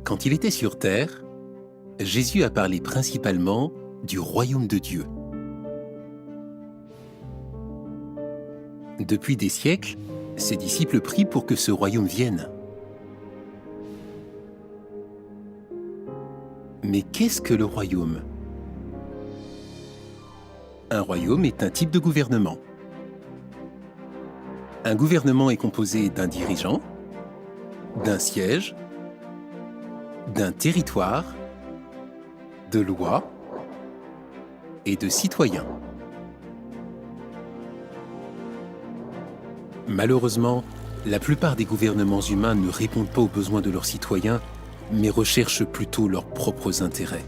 Quand il était sur terre, Jésus a parlé principalement du royaume de Dieu. Depuis des siècles, ses disciples prient pour que ce royaume vienne. Mais qu'est-ce que le royaume ? Un royaume est un type de gouvernement. Un gouvernement est composé d'un dirigeant, d'un siège, d'un territoire, de lois et de citoyens. Malheureusement, la plupart des gouvernements humains ne répondent pas aux besoins de leurs citoyens, mais recherchent plutôt leurs propres intérêts.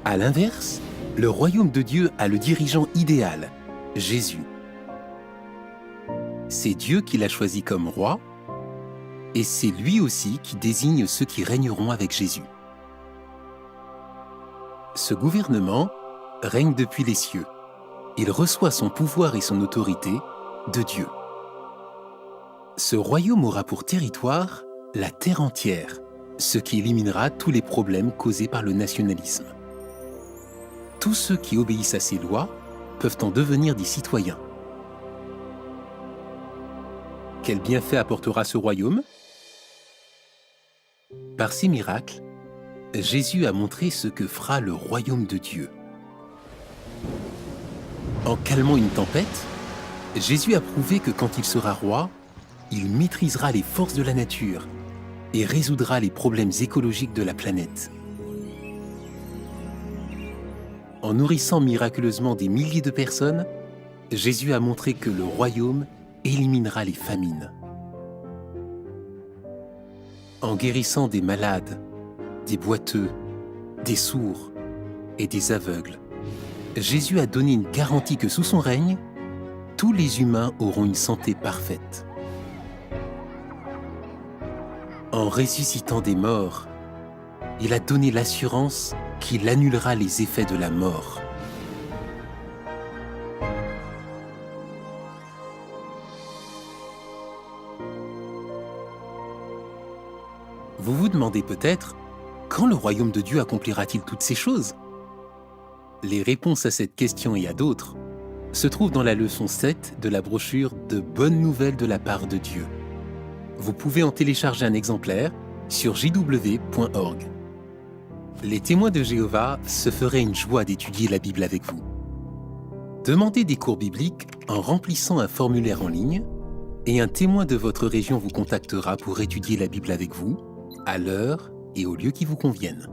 À l'inverse, le royaume de Dieu a le dirigeant idéal, Jésus. C'est Dieu qui l'a choisi comme roi, et c'est lui aussi qui désigne ceux qui régneront avec Jésus. Ce gouvernement règne depuis les cieux. Il reçoit son pouvoir et son autorité de Dieu. Ce royaume aura pour territoire la terre entière, ce qui éliminera tous les problèmes causés par le nationalisme. Tous ceux qui obéissent à ces lois peuvent en devenir des citoyens. Quel bienfait apportera ce royaume ? Par ces miracles, Jésus a montré ce que fera le royaume de Dieu. En calmant une tempête, Jésus a prouvé que quand il sera roi, il maîtrisera les forces de la nature et résoudra les problèmes écologiques de la planète. En nourrissant miraculeusement des milliers de personnes, Jésus a montré que le royaume éliminera les famines. En guérissant des malades, des boiteux, des sourds et des aveugles, Jésus a donné une garantie que sous son règne, tous les humains auront une santé parfaite. En ressuscitant des morts, il a donné l'assurance qu'il annulera les effets de la mort. Vous vous demandez peut-être, quand le royaume de Dieu accomplira-t-il toutes ces choses ? Les réponses à cette question et à d'autres se trouvent dans la leçon 7 de la brochure de Bonnes nouvelles de la part de Dieu. Vous pouvez en télécharger un exemplaire sur jw.org. Les témoins de Jéhovah se feraient une joie d'étudier la Bible avec vous. Demandez des cours bibliques en remplissant un formulaire en ligne et un témoin de votre région vous contactera pour étudier la Bible avec vous, à l'heure et au lieu qui vous conviennent.